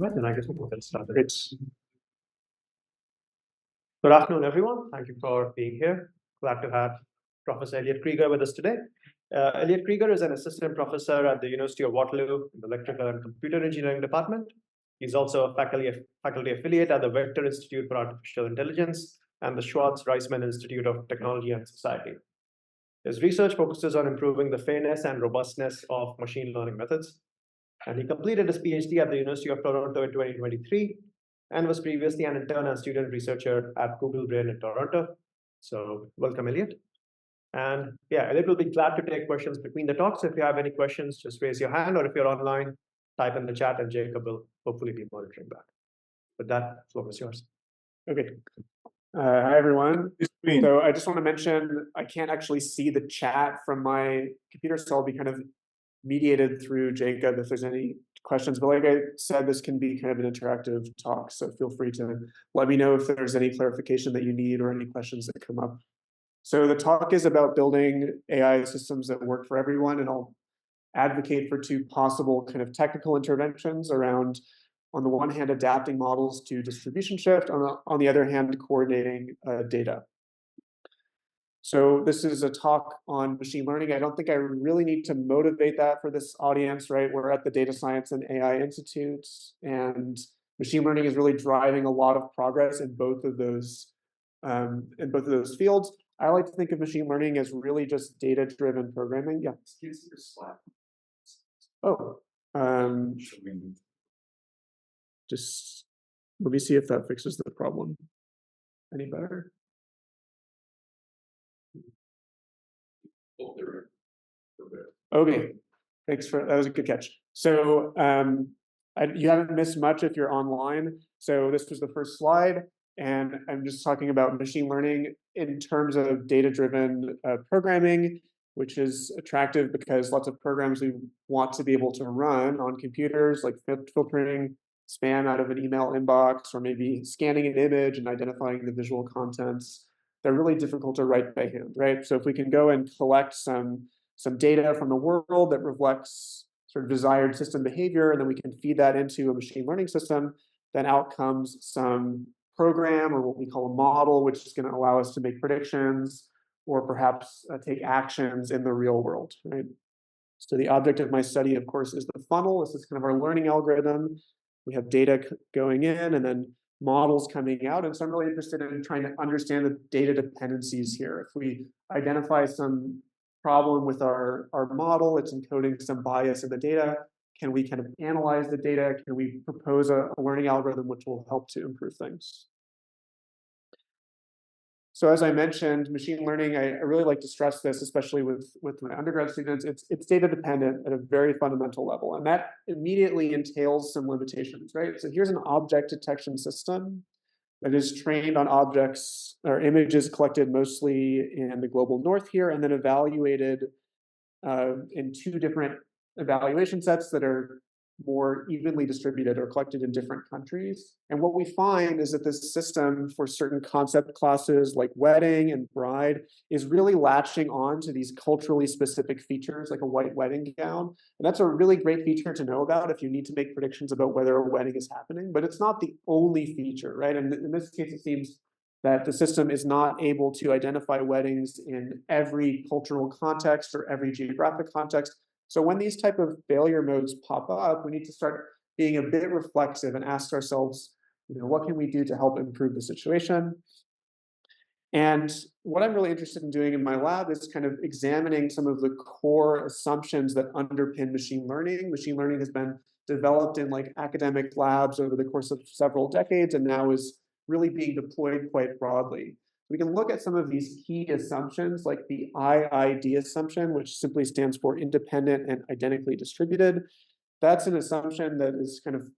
Right, then I guess we'll get started. Good afternoon, everyone. Thank you for being here. Glad to have Professor Elliot Creager with us today. Elliot Creager is an assistant professor at the University of Waterloo in the Electrical and Computer Engineering Department. He's also a faculty affiliate at the Vector Institute for Artificial Intelligence and the Schwartz-Reisman Institute of Technology and Society. His research focuses on improving the fairness and robustness of machine learning methods. And he completed his PhD at the University of Toronto in 2023 and was previously an intern and student researcher at Google Brain in Toronto. So welcome, Elliot. And yeah, Elliot will be glad to take questions between the talks. If you have any questions, just raise your hand, or if you're online, type in the chat and Jacob will hopefully be monitoring that. With that, floor is yours. Okay. Hi, everyone. So I just want to mention, I can't actually see the chat from my computer, so I'll be kind of mediated through Jacob if there's any questions. But like I said, this can be kind of an interactive talk, so feel free to let me know if there's any clarification that you need or any questions that come up. So the talk is about building AI systems that work for everyone, and I'll advocate for two possible kind of technical interventions around, on the one hand, adapting models to distribution shift, on the other hand, coordinating data. So this is a talk on machine learning. I don't think I really need to motivate that for this audience, right? We're at the Data Science and AI Institute, and machine learning is really driving a lot of progress in both of those fields. I like to think of machine learning as really just data-driven programming. Yeah. Oh, just let me see if that fixes the problem. Any better? Okay, thanks for that. Was a good catch. So you haven't missed much if you're online. So this was the first slide, and I'm just talking about machine learning in terms of data-driven programming, which is attractive because lots of programs we want to be able to run on computers, like filtering spam out of an email inbox, or maybe scanning an image and identifying the visual contents. They're really difficult to write by hand, right? So if we can go and collect some data from the world that reflects sort of desired system behavior, and then we can feed that into a machine learning system, then out comes some program, or what we call a model, which is going to allow us to make predictions or perhaps take actions in the real world, right? So the object of my study, of course, is the funnel. This is kind of our learning algorithm. We have data going in and then models coming out. And so I'm really interested in trying to understand the data dependencies here. If we identify some problem with our model, it's encoding some bias in the data, can we kind of analyze the data? Can we propose a learning algorithm which will help to improve things? So as I mentioned, machine learning, I really like to stress this, especially with my undergrad students, it's data dependent at a very fundamental level. And that immediately entails some limitations, right? So here's an object detection system that is trained on objects or images collected mostly in the global north here, and then evaluated in two different evaluation sets that are more evenly distributed or collected in different countries. And what we find is that this system for certain concept classes like wedding and bride is really latching on to these culturally specific features like a white wedding gown. And that's a really great feature to know about if you need to make predictions about whether a wedding is happening, but it's not the only feature, right? And in this case, it seems that the system is not able to identify weddings in every cultural context or every geographic context. So when these type of failure modes pop up, we need to start being a bit reflexive and ask ourselves, what can we do to help improve the situation? And what I'm really interested in doing in my lab is kind of examining some of the core assumptions that underpin machine learning. Machine learning has been developed in like academic labs over the course of several decades and now is really being deployed quite broadly. We can look at some of these key assumptions, like the IID assumption, which simply stands for independent and identically distributed. That's an assumption that is kind of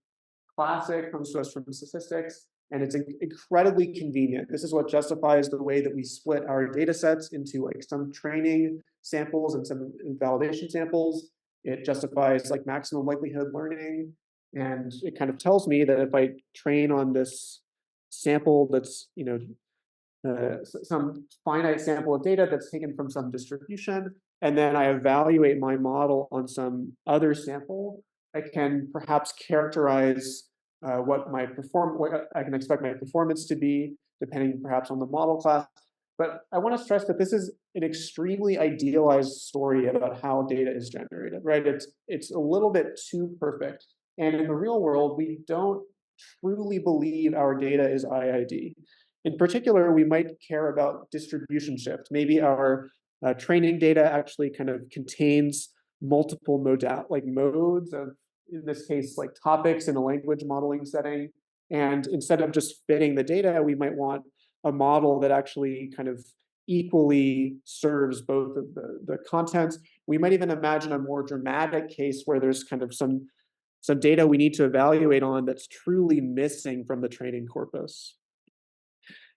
classic, comes to us from statistics, and it's incredibly convenient. This is what justifies the way that we split our data sets into like some training samples and some validation samples. It justifies like maximum likelihood learning, and it kind of tells me that if I train on this sample that's, some finite sample of data that's taken from some distribution, and then I evaluate my model on some other sample, I can perhaps characterize what I can expect my performance to be, depending perhaps on the model class. But I want to stress that this is an extremely idealized story about how data is generated, right? It's a little bit too perfect. And in the real world, we don't truly believe our data is IID. In particular, we might care about distribution shift. Maybe our training data actually kind of contains multiple modes of, in this case, like topics in a language modeling setting. And instead of just fitting the data, we might want a model that actually kind of equally serves both of the contents. We might even imagine a more dramatic case where there's kind of some data we need to evaluate on that's truly missing from the training corpus.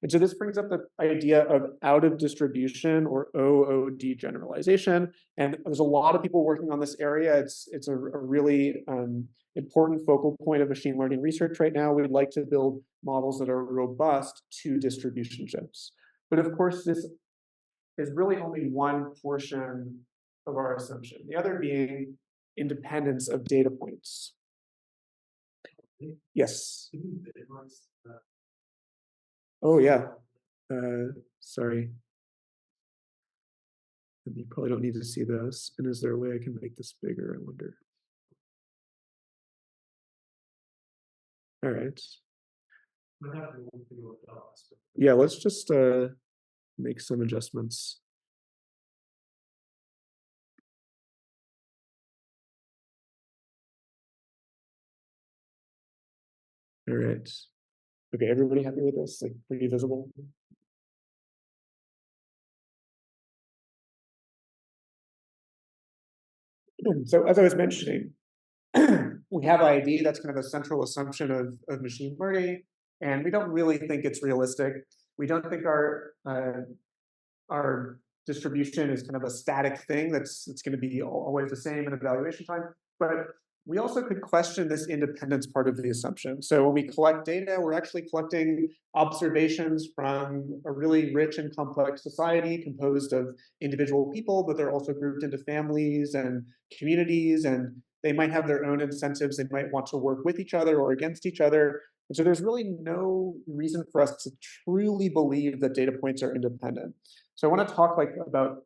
And so this brings up the idea of out of distribution, or OOD generalization. And there's a lot of people working on this area. It's a really important focal point of machine learning research right now. We'd like to build models that are robust to distribution shifts. But of course, this is really only one portion of our assumption. The other being independence of data points. Yes. Oh, yeah. Sorry. You probably don't need to see this. And is there a way I can make this bigger, I wonder? All right. Yeah, let's just make some adjustments. All right. Okay, everybody happy with this? Like pretty visible? So as I was mentioning, we have ID, that's kind of a central assumption of machine learning, and we don't really think it's realistic. We don't think our distribution is kind of a static thing that's going to be always the same in evaluation time. But we also could question this independence part of the assumption. So when we collect data, we're actually collecting observations from a really rich and complex society composed of individual people, but they're also grouped into families and communities, and they might have their own incentives. They might want to work with each other or against each other. And so there's really no reason for us to truly believe that data points are independent. So I want to talk about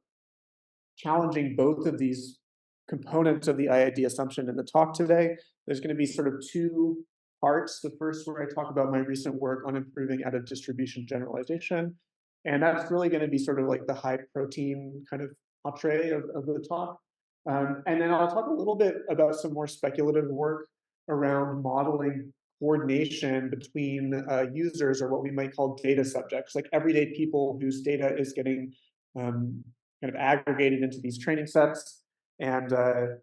challenging both of these components of the IID assumption in the talk today. There's going to be sort of two parts. The first, where I talk about my recent work on improving out of distribution generalization. And that's really going to be sort of like the high protein kind of entree of the talk. And then I'll talk a little bit about some more speculative work around modeling coordination between users, or what we might call data subjects, like everyday people whose data is getting kind of aggregated into these training sets. And so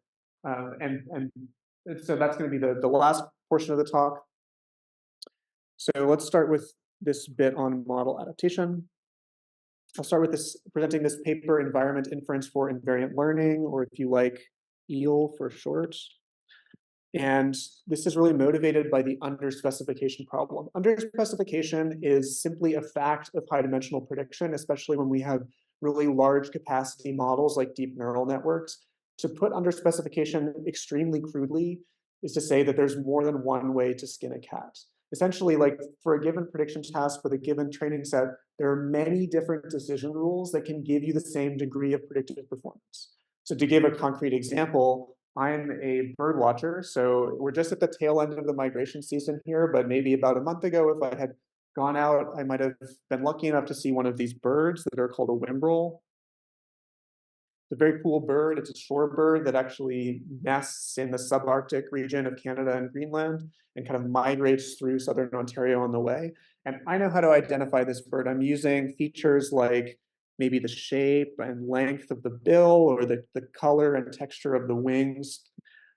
that's going to be the last portion of the talk. So let's start with this bit on model adaptation. I'll start with presenting this paper, Environment Inference for Invariant Learning, or if you like, EEL for short. And this is really motivated by the underspecification problem. Underspecification is simply a fact of high-dimensional prediction, especially when we have really large capacity models like deep neural networks. To put underspecification extremely crudely is to say that there's more than one way to skin a cat. Essentially, like for a given prediction task with a given training set, there are many different decision rules that can give you the same degree of predictive performance. So to give a concrete example, I'm a bird watcher, so we're just at the tail end of the migration season here, but maybe about a month ago, if I had gone out, I might have been lucky enough to see one of these birds that are called a whimbrel. It's a very cool bird. It's a shorebird that actually nests in the subarctic region of Canada and Greenland and kind of migrates through southern Ontario on the way. And I know how to identify this bird. I'm using features like maybe the shape and length of the bill, or the color and texture of the wings.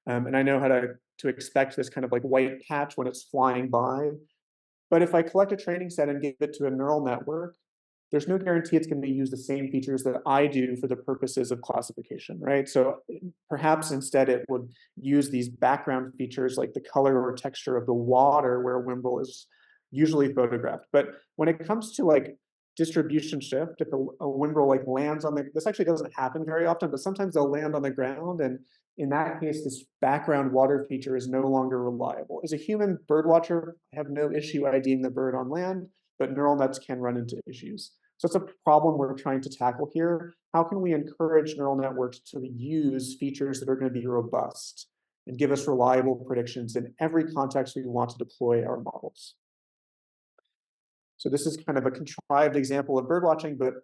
And I know how to expect this kind of like white patch when it's flying by. But if I collect a training set and give it to a neural network, there's no guarantee it's going to use the same features that I do for the purposes of classification, right? So perhaps instead it would use these background features like the color or texture of the water where a whimbrel is usually photographed. But when it comes to like distribution shift, if a whimbrel like lands on this actually doesn't happen very often, but sometimes they'll land on the ground and in that case, this background water feature is no longer reliable. As a human bird watcher, I have no issue IDing the bird on land, but neural nets can run into issues. So it's a problem we're trying to tackle here. How can we encourage neural networks to use features that are going to be robust and give us reliable predictions in every context we want to deploy our models? So this is kind of a contrived example of bird watching, but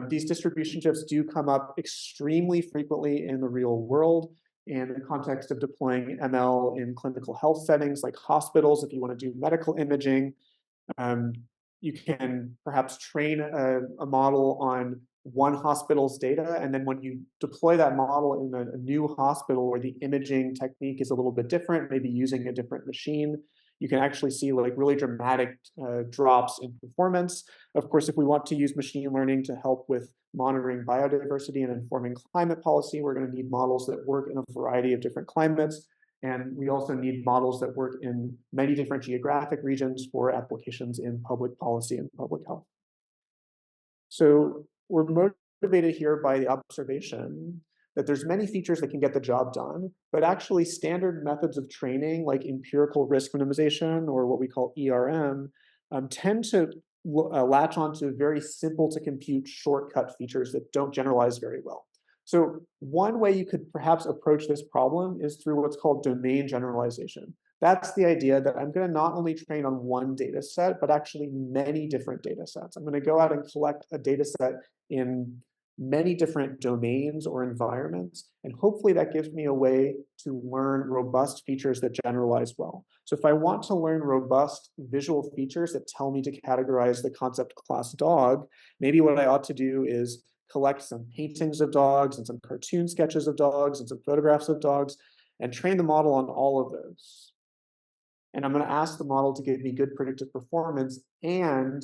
these distribution shifts do come up extremely frequently in the real world in the context of deploying ML in clinical health settings like hospitals. If you want to do medical imaging, you can perhaps train a model on one hospital's data, and then when you deploy that model in a new hospital where the imaging technique is a little bit different, maybe using a different machine, you can actually see like really dramatic drops in performance. Of course, if we want to use machine learning to help with monitoring biodiversity and informing climate policy, we're going to need models that work in a variety of different climates. And we also need models that work in many different geographic regions for applications in public policy and public health. So we're motivated here by the observation that there's many features that can get the job done, but actually standard methods of training like empirical risk minimization or what we call ERM tend to latch onto very simple to compute shortcut features that don't generalize very well. So one way you could perhaps approach this problem is through what's called domain generalization. That's the idea that I'm going to not only train on one data set, but actually many different data sets. I'm going to go out and collect a data set in many different domains or environments, and hopefully that gives me a way to learn robust features that generalize well. So if I want to learn robust visual features that tell me to categorize the concept class dog, maybe what I ought to do is collect some paintings of dogs and some cartoon sketches of dogs and some photographs of dogs and train the model on all of those. And I'm going to ask the model to give me good predictive performance and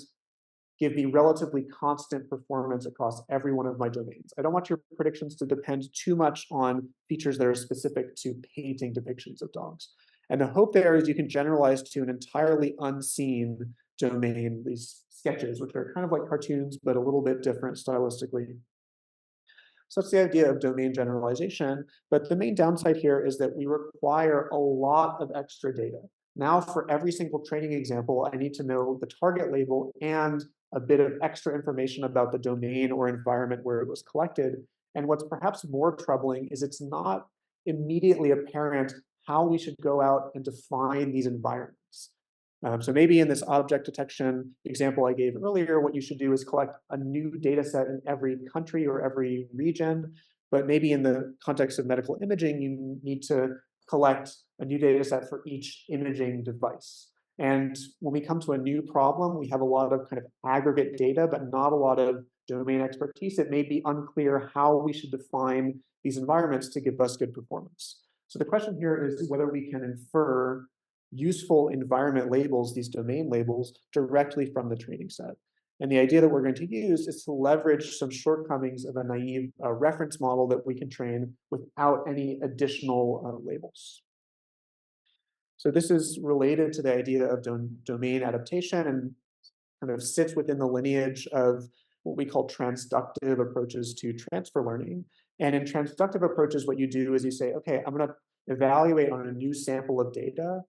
give me relatively constant performance across every one of my domains. I don't want your predictions to depend too much on features that are specific to painting depictions of dogs. And the hope there is you can generalize to an entirely unseen domain, these sketches, which are kind of like cartoons, but a little bit different stylistically. So that's the idea of domain generalization. But the main downside here is that we require a lot of extra data. Now, for every single training example, I need to know the target label and a bit of extra information about the domain or environment where it was collected. And what's perhaps more troubling is it's not immediately apparent how we should go out and define these environments. So maybe in this object detection example I gave earlier, what you should do is collect a new data set in every country or every region. But maybe in the context of medical imaging, you need to collect a new data set for each imaging device. And when we come to a new problem, we have a lot of kind of aggregate data, but not a lot of domain expertise. It may be unclear how we should define these environments to give us good performance. So the question here is whether we can infer useful environment labels, these domain labels, directly from the training set. And the idea that we're going to use is to leverage some shortcomings of a naive reference model that we can train without any additional labels. So this is related to the idea of domain adaptation and kind of sits within the lineage of what we call transductive approaches to transfer learning. And in transductive approaches, what you do is you say, okay, I'm going to evaluate on a new sample of data.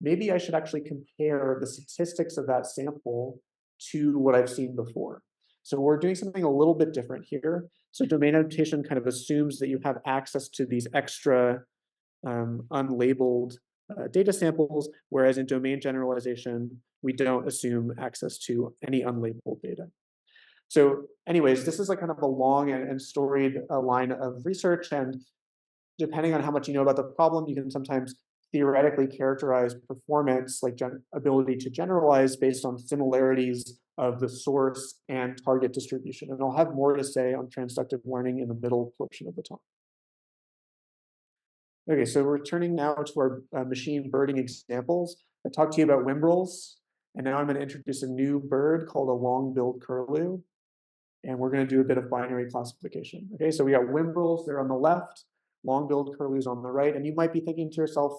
Maybe I should actually compare the statistics of that sample to what I've seen before. So we're doing something a little bit different here. So domain adaptation kind of assumes that you have access to these extra unlabeled data samples, whereas in domain generalization, we don't assume access to any unlabeled data. So anyways, this is like kind of a long and storied line of research, and depending on how much you know about the problem, you can sometimes theoretically characterize performance, like ability to generalize based on similarities of the source and target distribution. And I'll have more to say on transductive learning in the middle portion of the talk. Okay, so we're turning now to our machine birding examples. I talked to you about whimbrels, and now I'm going to introduce a new bird called a long-billed curlew, and we're going to do a bit of binary classification. Okay, so we got whimbrels, they're on the left, long-billed curlews on the right, and you might be thinking to yourself,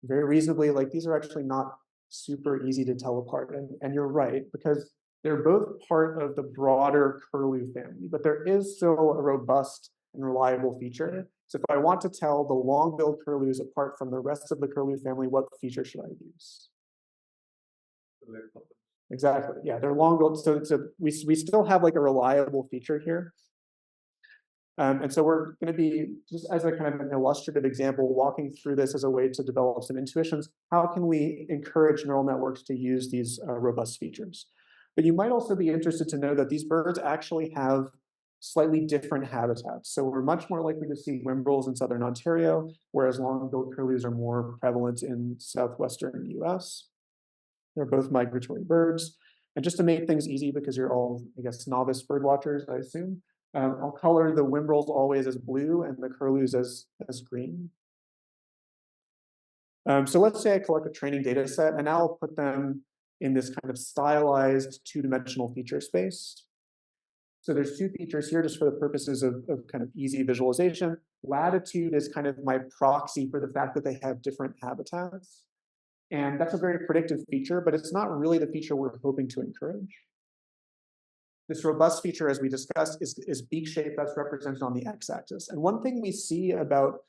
very reasonably, like these are actually not super easy to tell apart, and you're right, because they're both part of the broader curlew family, but there is still a robust and reliable feature. So if I want to tell the long-billed curlews apart from the rest of the curlew family, what feature should I use? Exactly. Yeah, they're long-billed. So we still have like a reliable feature here. And so we're going to be, just as a kind of an illustrative example, walking through this as a way to develop some intuitions. How can we encourage neural networks to use these robust features? But you might also be interested to know that these birds actually have slightly different habitats. So we're much more likely to see whimbrels in southern Ontario, whereas long-billed curlews are more prevalent in southwestern US. They're both migratory birds. And just to make things easy, because you're all, I guess, novice bird watchers, I assume, I'll color the whimbrels always as blue and the curlews as green. So let's say I collect a training data set, and now I'll put them in this kind of stylized two-dimensional feature space. So there's two features here just for the purposes of kind of easy visualization. Latitude is kind of my proxy for the fact that they have different habitats. And that's a very predictive feature, but it's not really the feature we're hoping to encourage. This robust feature, as we discussed, is beak shape that's represented on the x-axis. And one thing we see about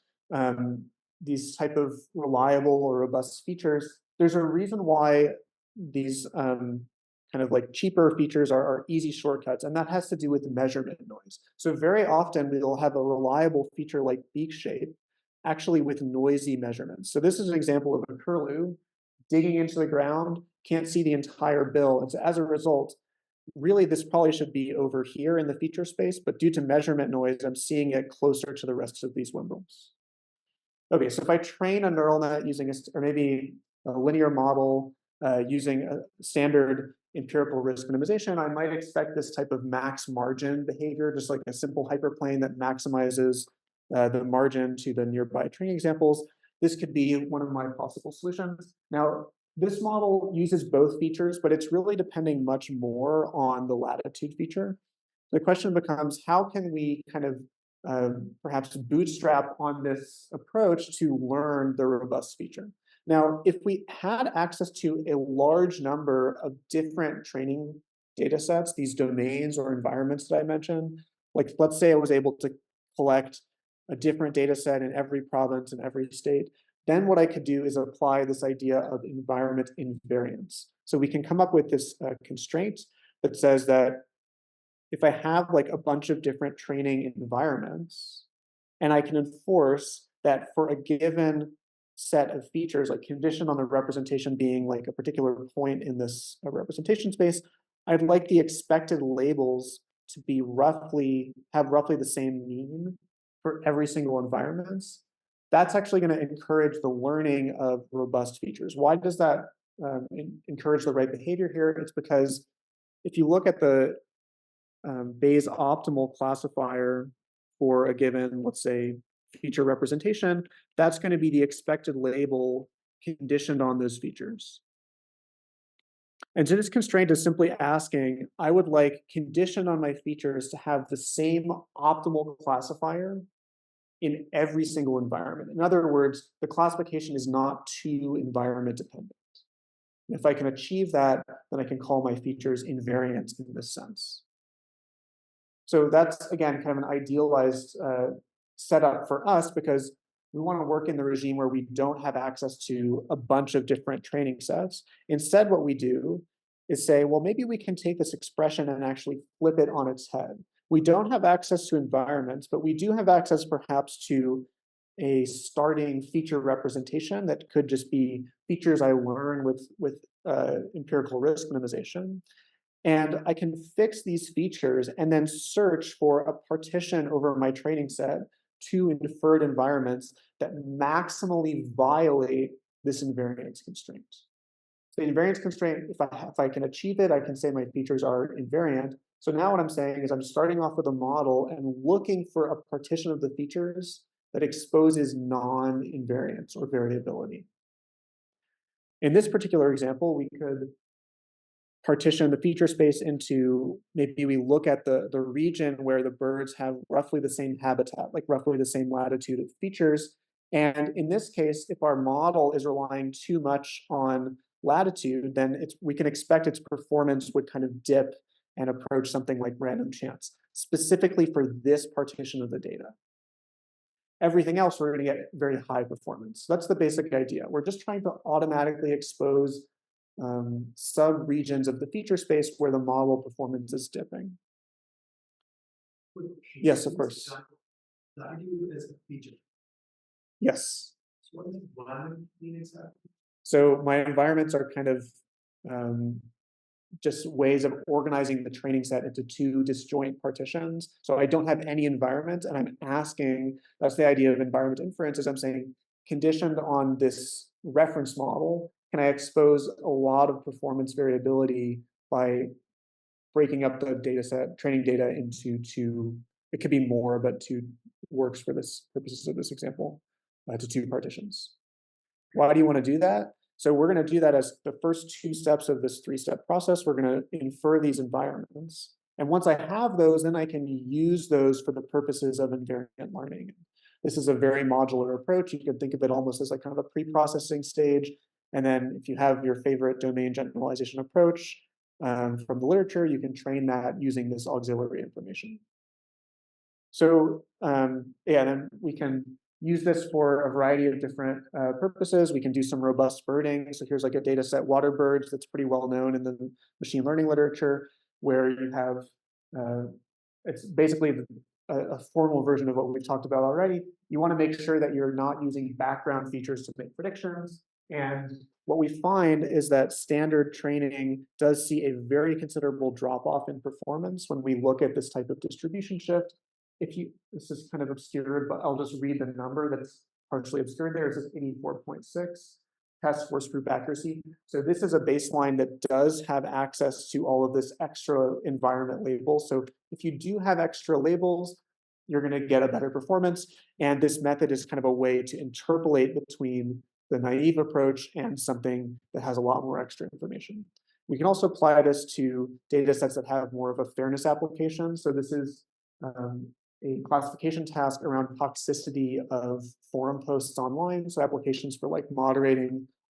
these type of reliable or robust features, there's a reason why these kind of like cheaper features are easy shortcuts, and that has to do with measurement noise. So very often we'll have a reliable feature like beak shape, actually with noisy measurements. So this is an example of a curlew digging into the ground, can't see the entire bill. And so as a result, really this probably should be over here in the feature space, but due to measurement noise, I'm seeing it closer to the rest of these whimbrels. Okay, so if I train a neural net using or maybe a linear model using a standard empirical risk minimization, I might expect this type of max margin behavior, just like a simple hyperplane that maximizes the margin to the nearby training examples. This could be one of my possible solutions. Now, this model uses both features, but it's really depending much more on the latitude feature. The question becomes, how can we kind of perhaps bootstrap on this approach to learn the robust feature? Now, if we had access to a large number of different training data sets, these domains or environments that I mentioned, like let's say I was able to collect a different data set in every province and every state, then what I could do is apply this idea of environment invariance. So we can come up with this constraint that says that if I have like a bunch of different training environments, and I can enforce that for a given set of features, like conditioned on the representation being like a particular point in this representation space, I'd like the expected labels to be have roughly the same mean for every single environment. That's actually going to encourage the learning of robust features. Why does that encourage the right behavior here? It's because if you look at the Bayes optimal classifier for a given, let's say, feature representation, that's going to be the expected label conditioned on those features. And so this constraint is simply asking, I would like condition on my features to have the same optimal classifier in every single environment. In other words, the classification is not too environment dependent. If I can achieve that, then I can call my features invariant in this sense. So that's, again, kind of an idealized setup for us because we want to work in the regime where we don't have access to a bunch of different training sets. Instead, what we do is say, well, maybe we can take this expression and actually flip it on its head. We don't have access to environments, but we do have access perhaps to a starting feature representation that could just be features I learn with empirical risk minimization. And I can fix these features and then search for a partition over my training set to inferred environments that maximally violate this invariance constraint. So the invariance constraint, if I can achieve it, I can say my features are invariant. So now what I'm saying is I'm starting off with a model and looking for a partition of the features that exposes non-invariance or variability. In this particular example, we could partition the feature space into, maybe we look at the region where the birds have roughly the same habitat, like roughly the same latitude of features. And in this case, if our model is relying too much on latitude, then we can expect its performance would kind of dip and approach something like random chance. specifically for this partition of the data. Everything else, we're going to get very high performance. So that's the basic idea. We're just trying to automatically expose sub-regions of the feature space where the model performance is dipping. Yes, of course. The idea is a feature. Yes. So what does environment mean exactly? So my environments are kind of just ways of organizing the training set into two disjoint partitions. So I don't have any environment, and I'm asking, that's the idea of environment inference, is I'm saying, conditioned on this reference model, can I expose a lot of performance variability by breaking up the data set, training data into two, it could be more, but two works for this purposes of this example, to two partitions. Why do you want to do that? So we're going to do that as the first two steps of this three-step process. We're going to infer these environments. And once I have those, then I can use those for the purposes of invariant learning. This is a very modular approach. You can think of it almost as like kind of a pre-processing stage. And then if you have your favorite domain generalization approach from the literature, you can train that using this auxiliary information. So yeah, then we can use this for a variety of different purposes. We can do some robust birding. So here's like a data set, water birds, that's pretty well known in the machine learning literature, where you have, it's basically a formal version of what we've talked about already. You want to make sure that you're not using background features to make predictions. And what we find is that standard training does see a very considerable drop-off in performance when we look at this type of distribution shift. This is kind of obscured, but I'll just read the number that's partially obscured there. It says 84.6 test force group accuracy. So this is a baseline that does have access to all of this extra environment label. So if you do have extra labels, you're going to get a better performance. And this method is kind of a way to interpolate between the naive approach and something that has a lot more extra information. We can also apply this to data sets that have more of a fairness application. So this is a classification task around toxicity of forum posts online. So applications for like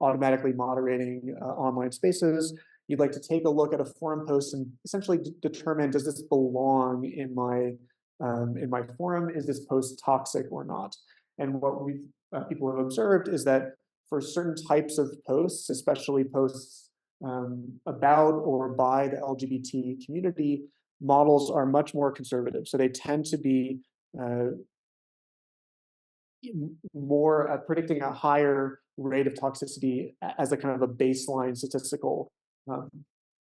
automatically moderating online spaces. You'd like to take a look at a forum post and essentially determine, does this belong in my forum? Is this post toxic or not? And what people have observed is that for certain types of posts, especially posts about or by the LGBT community, models are much more conservative. So they tend to be more predicting a higher rate of toxicity as a kind of a baseline statistical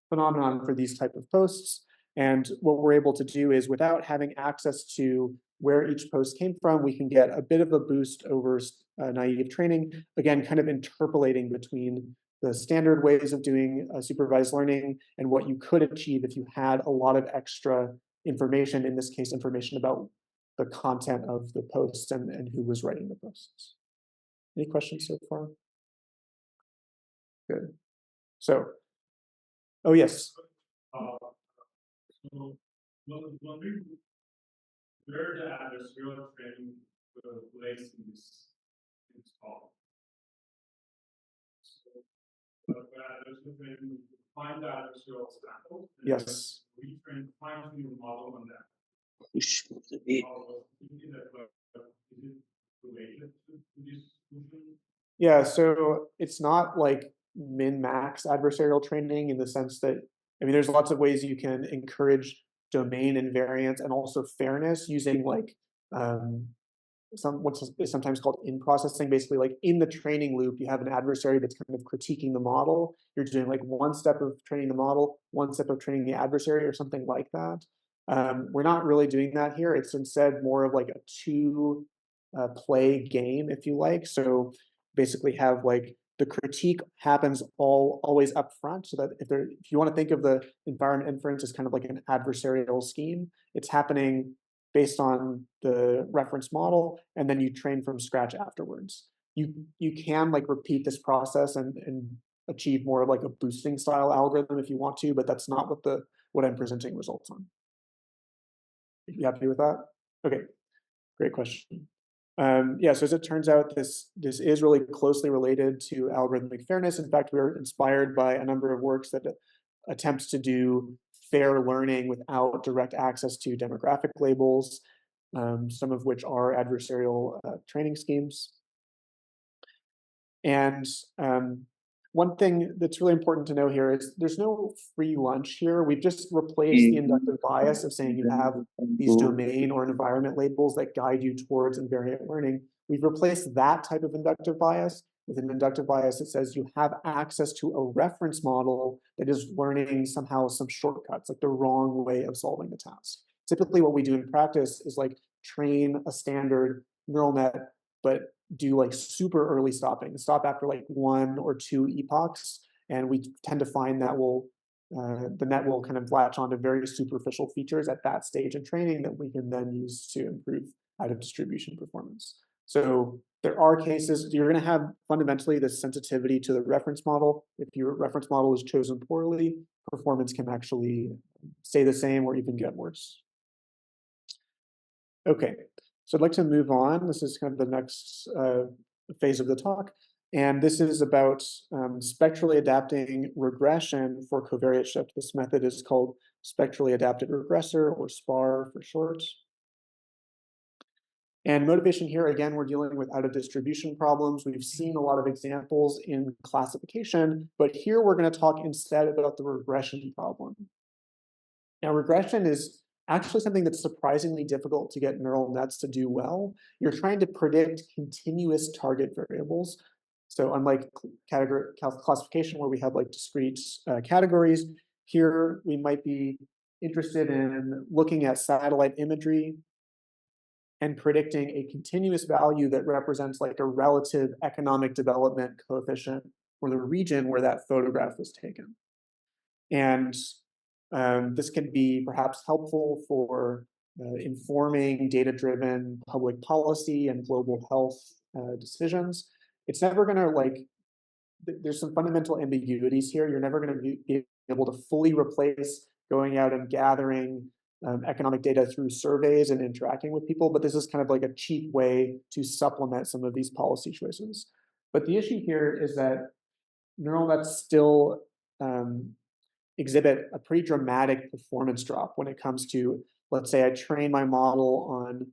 phenomenon for these type of posts. And what we're able to do is, without having access to where each post came from, we can get a bit of a boost over naive training, again, kind of interpolating between the standard ways of doing supervised learning and what you could achieve if you had a lot of extra information, in this case, information about the content of the posts and who was writing the posts. Any questions so far? Good. So, oh yes. So, wondering where the adversarial training will place in this talk. Find the adversarial sample. Yes. Retrain, fine-tune the model on that. Yeah, so it's not like min-max adversarial training in the sense that, I mean, there's lots of ways you can encourage domain invariance and also fairness using like what's sometimes called in-processing. Basically, like in the training loop, you have an adversary that's kind of critiquing the model. You're doing like one step of training the model, one step of training the adversary, or something like that. We're not really doing that here. It's instead more of like a two-play game, if you like. So basically have like the critique happens always up front, so that if you want to think of the environment inference as kind of like an adversarial scheme, it's happening based on the reference model, and then you train from scratch afterwards. You can like repeat this process and achieve more of like a boosting style algorithm if you want to, but that's not what I'm presenting results on. You happy with that? Okay, great question. Yeah, so as it turns out, this is really closely related to algorithmic fairness. In fact, we were inspired by a number of works that attempts to do fair learning without direct access to demographic labels, some of which are adversarial training schemes. And one thing that's really important to know here is there's no free lunch here. We've just replaced the inductive bias of saying you have these domain or environment labels that guide you towards invariant learning. We've replaced that type of inductive bias with an inductive bias that says you have access to a reference model that is learning somehow some shortcuts, like the wrong way of solving the task. Typically what we do in practice is like train a standard neural net, but do like super early stopping, stop after like 1 or 2 epochs. And we tend to find that the net will kind of latch onto very superficial features at that stage in training that we can then use to improve out of distribution performance. So there are cases you're going to have fundamentally this sensitivity to the reference model. If your reference model is chosen poorly, performance can actually stay the same or even get worse. Okay, so I'd like to move on. This is kind of the next phase of the talk. And this is about spectrally adapting regression for covariate shift. This method is called spectrally adapted regressor, or SPAR for short. And motivation here, again, we're dealing with out of distribution problems. We've seen a lot of examples in classification, but here we're going to talk instead about the regression problem. Now, regression is actually something that's surprisingly difficult to get neural nets to do well. You're trying to predict continuous target variables. So unlike category classification, where we have like discrete categories, here we might be interested in looking at satellite imagery and predicting a continuous value that represents like a relative economic development coefficient for the region where that photograph was taken. And this can be perhaps helpful for informing data-driven public policy and global health decisions. It's never going to there's some fundamental ambiguities here. You're never going to be able to fully replace going out and gathering economic data through surveys and interacting with people, but this is kind of like a cheap way to supplement some of these policy choices. But the issue here is that neural nets still exhibit a pretty dramatic performance drop when it comes to, let's say I train my model on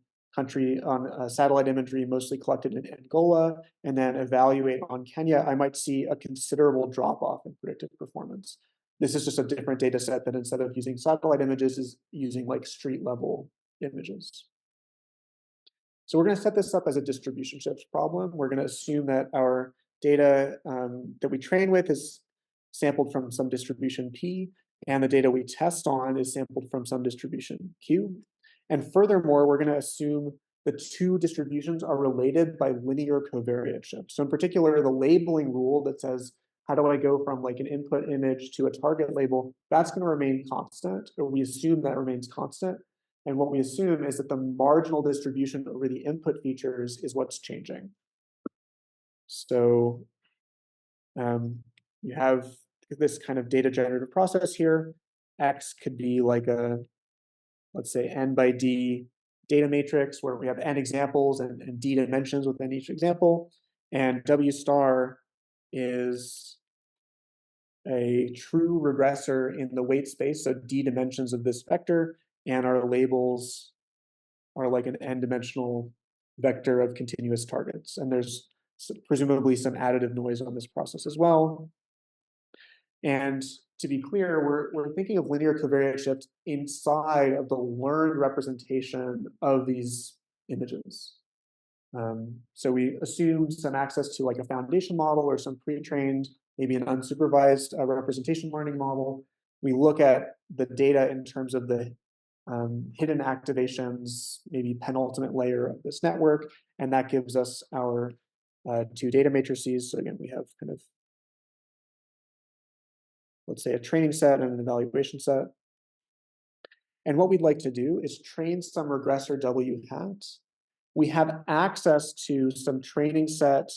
satellite imagery mostly collected in Angola, and then evaluate on Kenya, I might see a considerable drop off in predictive performance. This is just a different data set that instead of using satellite images is using like street level images. So we're going to set this up as a distribution shift problem. We're going to assume that our data that we train with is sampled from some distribution P, and the data we test on is sampled from some distribution Q. And furthermore, we're going to assume the two distributions are related by linear covariate shift. So in particular, the labeling rule that says, how do I go from like an input image to a target label? That's going to remain constant, or we assume that remains constant. And what we assume is that the marginal distribution over the input features is what's changing. So you have this kind of data generative process here. X could be like a, let's say, n by d data matrix where we have n examples and d dimensions within each example. And W star is a true regressor in the weight space, so d dimensions of this vector, and our labels are like an n-dimensional vector of continuous targets. And there's presumably some additive noise on this process as well. And to be clear, we're thinking of linear covariate shift inside of the learned representation of these images. So we assume some access to like a foundation model or some pre-trained, maybe an unsupervised representation learning model. We look at the data in terms of the hidden activations, maybe penultimate layer of this network, and that gives us our two data matrices. So again, we have kind of, let's say, a training set and an evaluation set. And what we'd like to do is train some regressor W hat. We have access to some training set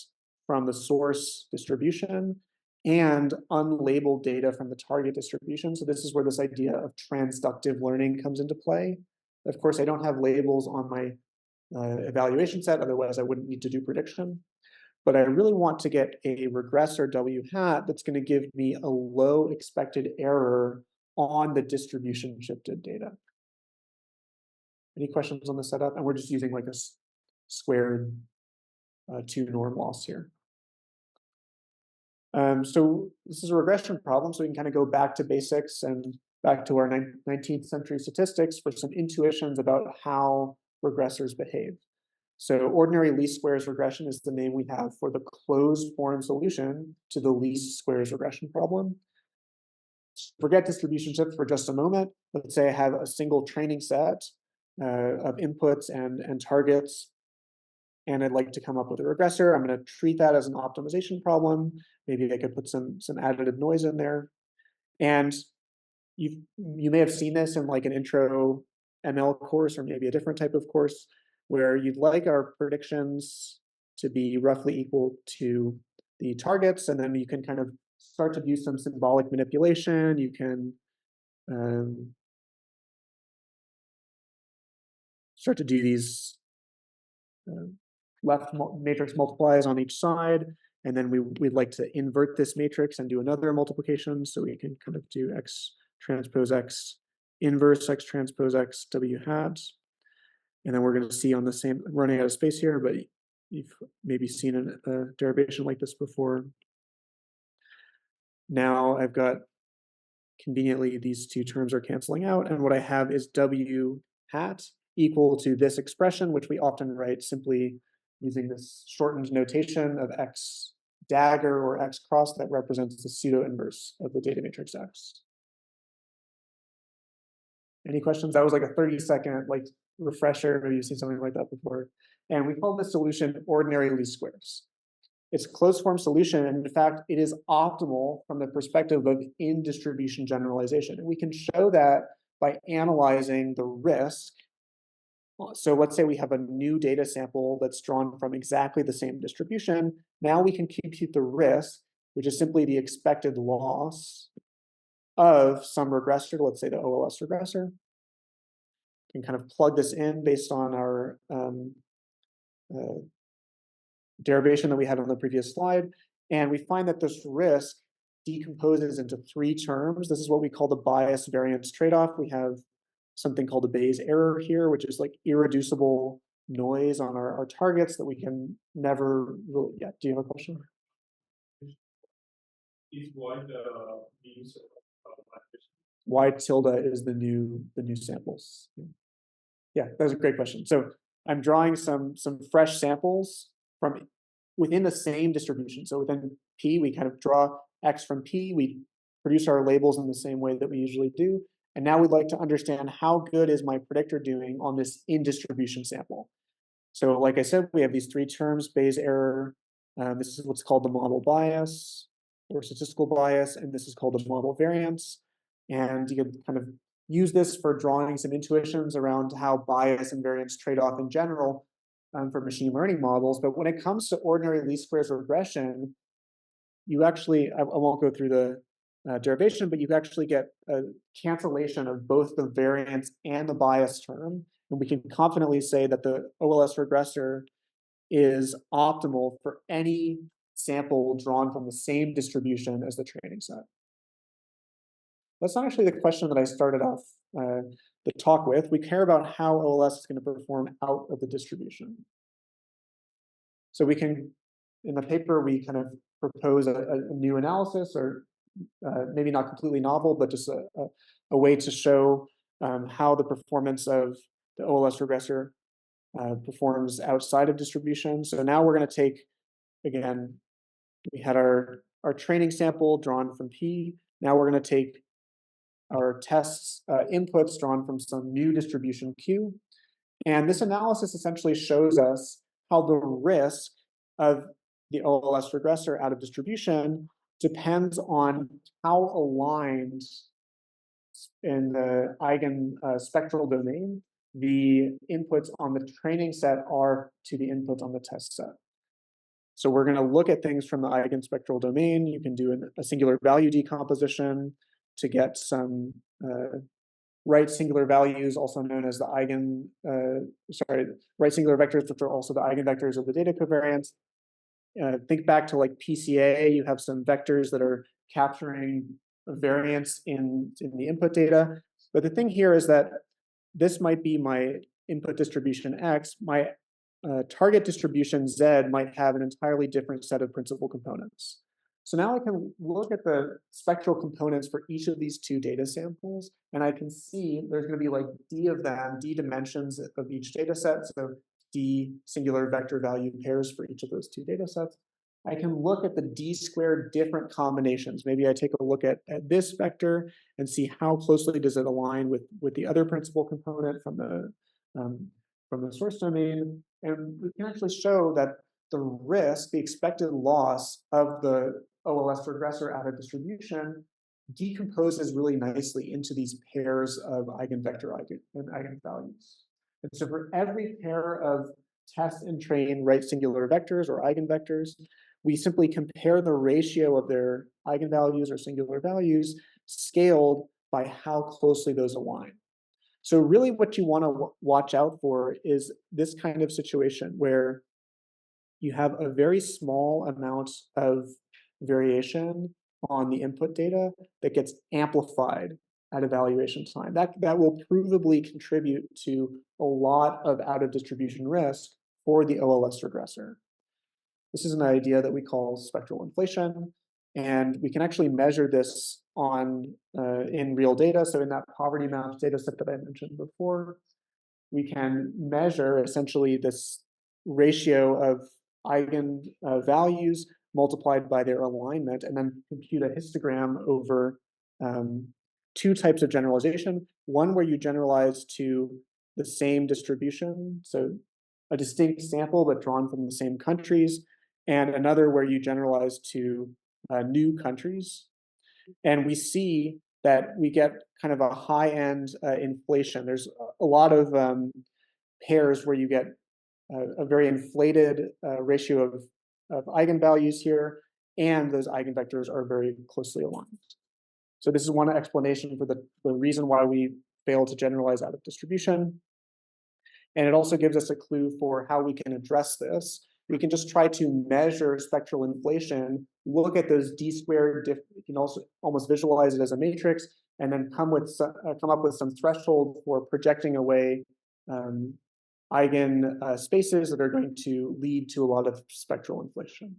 from the source distribution and unlabeled data from the target distribution. So this is where this idea of transductive learning comes into play. Of course, I don't have labels on my evaluation set, otherwise I wouldn't need to do prediction. But I really want to get a regressor W hat that's going to give me a low expected error on the distribution shifted data. Any questions on the setup? And we're just using like a squared 2 norm loss here. So this is a regression problem, so we can kind of go back to basics and back to our 19th century statistics for some intuitions about how regressors behave. So ordinary least squares regression is the name we have for the closed form solution to the least squares regression problem. Forget distribution shifts for just a moment. Let's say I have a single training set of inputs and targets, and I'd like to come up with a regressor. I'm going to treat that as an optimization problem. Maybe I could put some additive noise in there. And you may have seen this in like an intro ML course or maybe a different type of course where you'd like our predictions to be roughly equal to the targets, and then you can kind of start to do some symbolic manipulation. You can start to do these left matrix multiplies on each side, and then we'd like to invert this matrix and do another multiplication, so we can kind of do x transpose x inverse x transpose x w hat. And then we're going to see on the same, running out of space here, but you've maybe seen a derivation like this before. Now I've got, conveniently, these two terms are canceling out, and what I have is w hat equal to this expression, which we often write simply using this shortened notation of x dagger or x cross that represents the pseudo inverse of the data matrix x. Any questions? That was like a 30-second like refresher. Maybe you've seen something like that before. And we call this solution ordinary least squares. It's a closed form solution, and in fact, it is optimal from the perspective of in distribution generalization. And we can show that by analyzing the risk. So let's say we have a new data sample that's drawn from exactly the same distribution. Now we can compute the risk, which is simply the expected loss of some regressor, let's say the OLS regressor. You can kind of plug this in based on our derivation that we had on the previous slide. And we find that this risk decomposes into 3 terms. This is what we call the bias variance trade-off. We have something called a Bayes error here, which is like irreducible noise on our targets that we can never really, yeah, do you have a question? Is what the means of Y tilde is the new samples. Yeah, that was a great question. So I'm drawing some fresh samples from within the same distribution. So within P, we kind of draw X from P. We produce our labels in the same way that we usually do. And now we'd like to understand how good is my predictor doing on this in distribution sample. So like I said, we have these 3 terms, Bayes error. This is what's called the model bias or statistical bias, and this is called the model variance. And you can kind of use this for drawing some intuitions around how bias and variance trade off in general for machine learning models. But when it comes to ordinary least squares regression, you actually, I won't go through the derivation, but you actually get a cancellation of both the variance and the bias term. And we can confidently say that the OLS regressor is optimal for any sample drawn from the same distribution as the training set. That's not actually the question that I started off the talk with. We care about how OLS is going to perform out of the distribution. So we can, in the paper, we kind of propose a new analysis, or maybe not completely novel, but just a way to show how the performance of the OLS regressor performs outside of distribution. So now we're going to take, again, we had our training sample drawn from P. Now we're going to take our tests inputs drawn from some new distribution Q. And this analysis essentially shows us how the risk of the OLS regressor out of distribution depends on how aligned in the eigen spectral domain the inputs on the training set are to the inputs on the test set. So we're going to look at things from the eigenspectral domain. You can do a singular value decomposition to get some right singular values, also known as the right singular vectors, which are also the eigenvectors of the data covariance. Think back to like PCA, you have some vectors that are capturing variance in the input data. But the thing here is that this might be my input distribution X. My target distribution Z might have an entirely different set of principal components. So now I can look at the spectral components for each of these two data samples, and I can see there's going to be like D of them, D dimensions of each data set, so D singular vector value pairs for each of those two data sets. I can look at the D squared different combinations. Maybe I take a look at this vector and see how closely does it align with the other principal component from the source domain. And we can actually show that the risk, the expected loss of the OLS regressor out of distribution decomposes really nicely into these pairs of eigenvector and eigenvalues. And so for every pair of test and train right singular vectors or eigenvectors, we simply compare the ratio of their eigenvalues or singular values scaled by how closely those align. So really what you want to watch out for is this kind of situation where you have a very small amount of variation on the input data that gets amplified at evaluation time. That will provably contribute to a lot of out of distribution risk for the OLS regressor. This is an idea that we call spectral inflation, and we can actually measure this in real data. So in that poverty maps data set that I mentioned before, we can measure essentially this ratio of eigen values multiplied by their alignment, and then compute a histogram over two types of generalization. One where you generalize to the same distribution, so a distinct sample but drawn from the same countries, and another where you generalize to new countries. And we see that we get kind of a high-end inflation. There's a lot of pairs where you get a very inflated ratio of eigenvalues here, and those eigenvectors are very closely aligned. So this is one explanation for the reason why we fail to generalize out of distribution. And it also gives us a clue for how we can address this. We can just try to measure spectral inflation, look at those D squared, you can also almost visualize it as a matrix, and then come up with some threshold for projecting away eigen spaces that are going to lead to a lot of spectral inflation.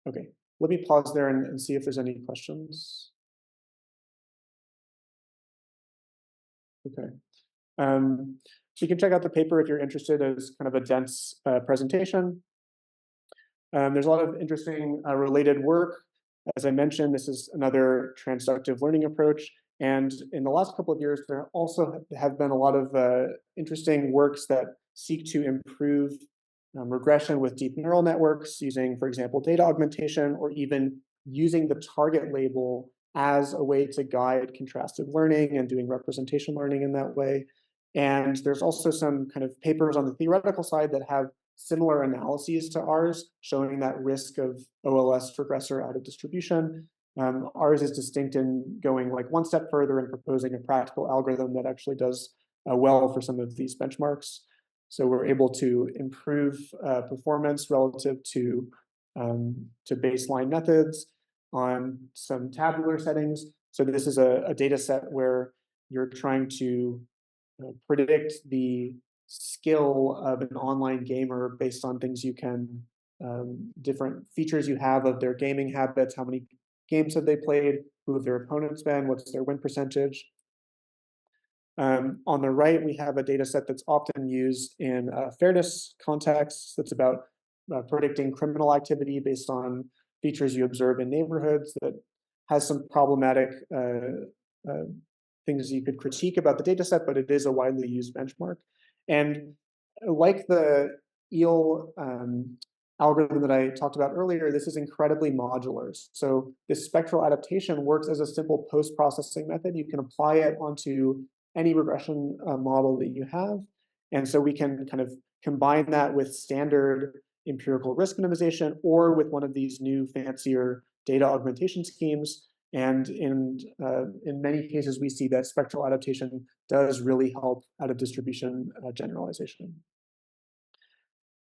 Okay, let me pause there and see if there's any questions. Okay. So you can check out the paper if you're interested. It's kind of a dense presentation. There's a lot of interesting related work. As I mentioned, this is another transductive learning approach. And in the last couple of years, there also have been a lot of interesting works that seek to improve regression with deep neural networks using, for example, data augmentation, or even using the target label as a way to guide contrastive learning and doing representation learning in that way. And there's also some kind of papers on the theoretical side that have similar analyses to ours, showing that risk of OLS regressor out of distribution. Ours is distinct in going like one step further and proposing a practical algorithm that actually does well for some of these benchmarks. So we're able to improve performance relative to baseline methods on some tabular settings. So this is a data set where you're trying to predict the skill of an online gamer based on things you can, different features you have of their gaming habits, how many games have they played, who have their opponents been, what's their win percentage. On the right, we have a data set that's often used in fairness contexts that's about predicting criminal activity based on features you observe in neighborhoods, that has some problematic things you could critique about the data set, but it is a widely used benchmark. And like the EEL algorithm that I talked about earlier, this is incredibly modular. So this spectral adaptation works as a simple post-processing method. You can apply it onto any regression model that you have. And so we can kind of combine that with standard empirical risk minimization or with one of these new fancier data augmentation schemes. And in many cases, we see that spectral adaptation does really help out of distribution generalization.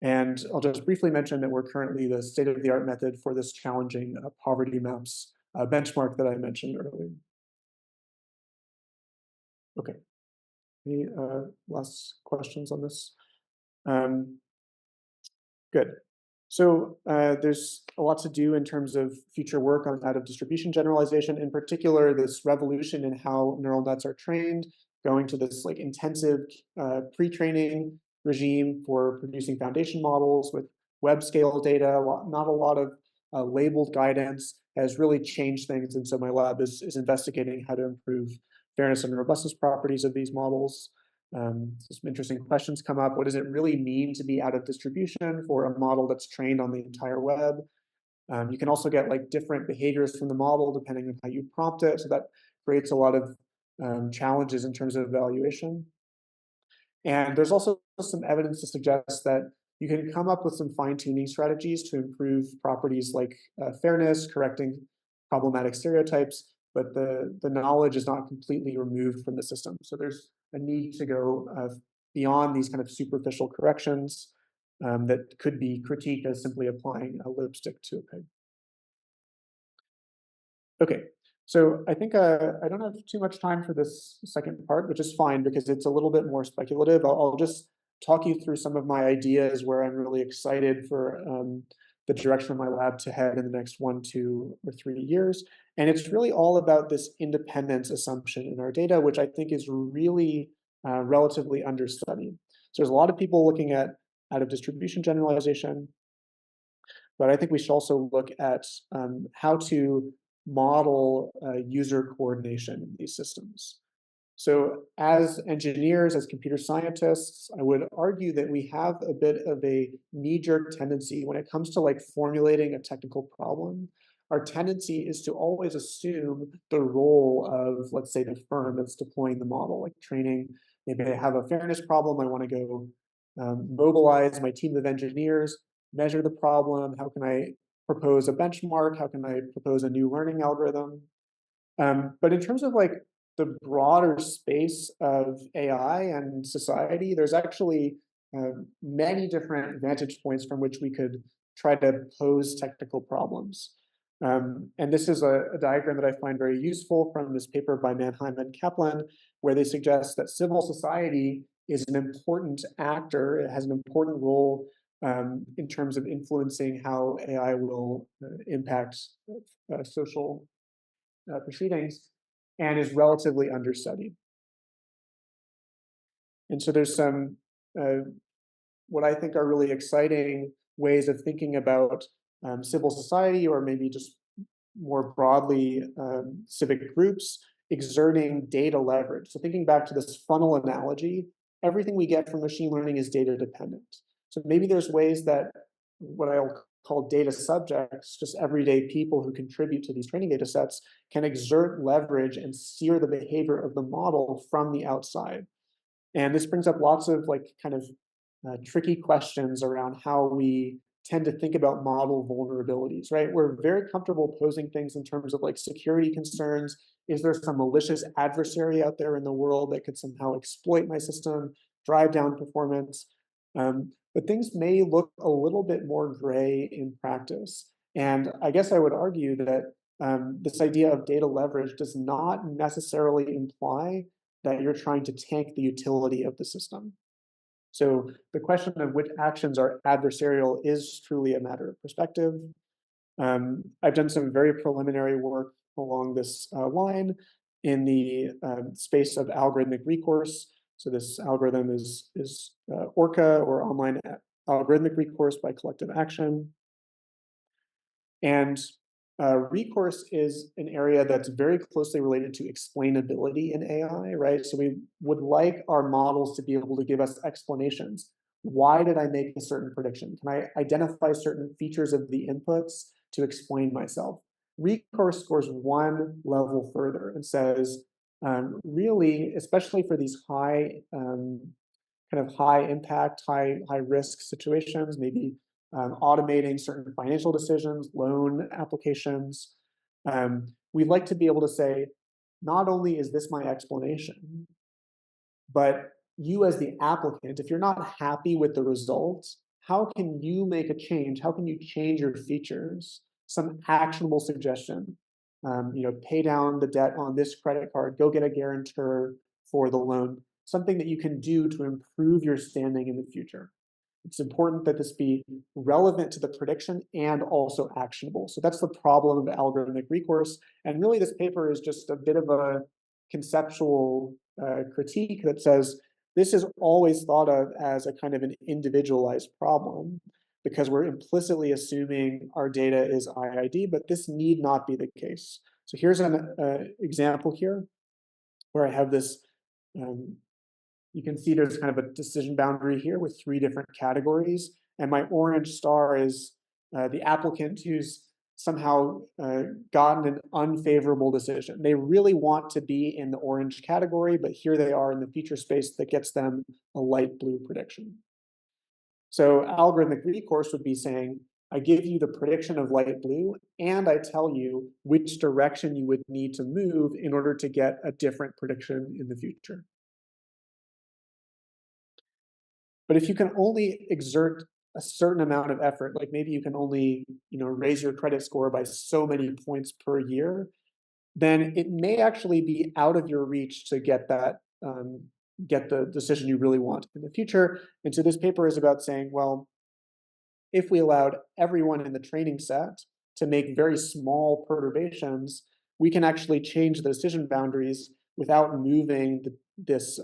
And I'll just briefly mention that we're currently the state-of-the-art method for this challenging poverty maps benchmark that I mentioned earlier. Okay. Any last questions on this? Good. So there's a lot to do in terms of future work on out of distribution generalization, in particular, this revolution in how neural nets are trained, going to this like intensive pre-training regime for producing foundation models with web scale data, not a lot of labeled guidance has really changed things. And so my lab is investigating how to improve fairness and robustness properties of these models. Some interesting questions come up. What does it really mean to be out of distribution for a model that's trained on the entire web? You can also get like different behaviors from the model depending on how you prompt it. So that creates a lot of challenges in terms of evaluation. And there's also some evidence to suggest that you can come up with some fine-tuning strategies to improve properties like fairness, correcting problematic stereotypes, but the knowledge is not completely removed from the system. So there's a need to go beyond these kind of superficial corrections that could be critiqued as simply applying a lipstick to a pig. Okay, so I think I don't have too much time for this second part, which is fine because it's a little bit more speculative. I'll just talk you through some of my ideas where I'm really excited for the direction of my lab to head in the next 1, 2, or 3 years. And it's really all about this independence assumption in our data, which I think is really relatively understudied. So there's a lot of people looking at out of distribution generalization, but I think we should also look at how to model user coordination in these systems. So as engineers, as computer scientists, I would argue that we have a bit of a knee-jerk tendency when it comes to like formulating a technical problem. Our tendency is to always assume the role of, let's say, the firm that's deploying the model, like training. Maybe I have a fairness problem. I want to go mobilize my team of engineers, measure the problem. How can I propose a benchmark? How can I propose a new learning algorithm? But in terms of like the broader space of AI and society, there's actually many different vantage points from which we could try to pose technical problems. And this is a diagram that I find very useful from this paper by Mannheim and Kaplan, where they suggest that civil society is an important actor. It has an important role in terms of influencing how AI will impact social proceedings, and is relatively understudied. And so there's some what I think are really exciting ways of thinking about civil society, or maybe just more broadly civic groups exerting data leverage. So thinking back to this funnel analogy, everything we get from machine learning is data dependent. So maybe there's ways that what I'll call data subjects, just everyday people who contribute to these training data sets, can exert leverage and steer the behavior of the model from the outside. And this brings up lots of like kind of tricky questions around how we tend to think about model vulnerabilities, right? We're very comfortable posing things in terms of like security concerns. Is there some malicious adversary out there in the world that could somehow exploit my system, drive down performance? But things may look a little bit more gray in practice. And I guess I would argue that this idea of data leverage does not necessarily imply that you're trying to tank the utility of the system. So the question of which actions are adversarial is truly a matter of perspective. I've done some very preliminary work along this line in the space of algorithmic recourse. So this algorithm is ORCA, or online algorithmic recourse by collective action. And recourse is an area that's very closely related to explainability in AI, right? So we would like our models to be able to give us explanations. Why did I make a certain prediction? Can I identify certain features of the inputs to explain myself? Recourse goes one level further and says, really, especially for these high kind of high impact, high risk situations, maybe automating certain financial decisions, loan applications. We'd like to be able to say, not only is this my explanation, but you as the applicant, if you're not happy with the results, how can you make a change? How can you change your features? Some actionable suggestion. pay down the debt on this credit card, go get a guarantor for the loan, something that you can do to improve your standing in the future. It's important that this be relevant to the prediction and also actionable. So that's the problem of algorithmic recourse. And really this paper is just a bit of a conceptual critique that says this is always thought of as a kind of an individualized problem because we're implicitly assuming our data is IID, but this need not be the case. So here's an example here where I have this, you can see there's kind of a decision boundary here with 3 different categories. And my orange star is the applicant who's somehow gotten an unfavorable decision. They really want to be in the orange category, but here they are in the feature space that gets them a light blue prediction. So algorithmic recourse would be saying, I give you the prediction of light blue, and I tell you which direction you would need to move in order to get a different prediction in the future. But if you can only exert a certain amount of effort, like maybe you can only raise your credit score by so many points per year, then it may actually be out of your reach to get that get the decision you really want in the future. And so this paper is about saying, well, if we allowed everyone in the training set to make very small perturbations, we can actually change the decision boundaries without moving this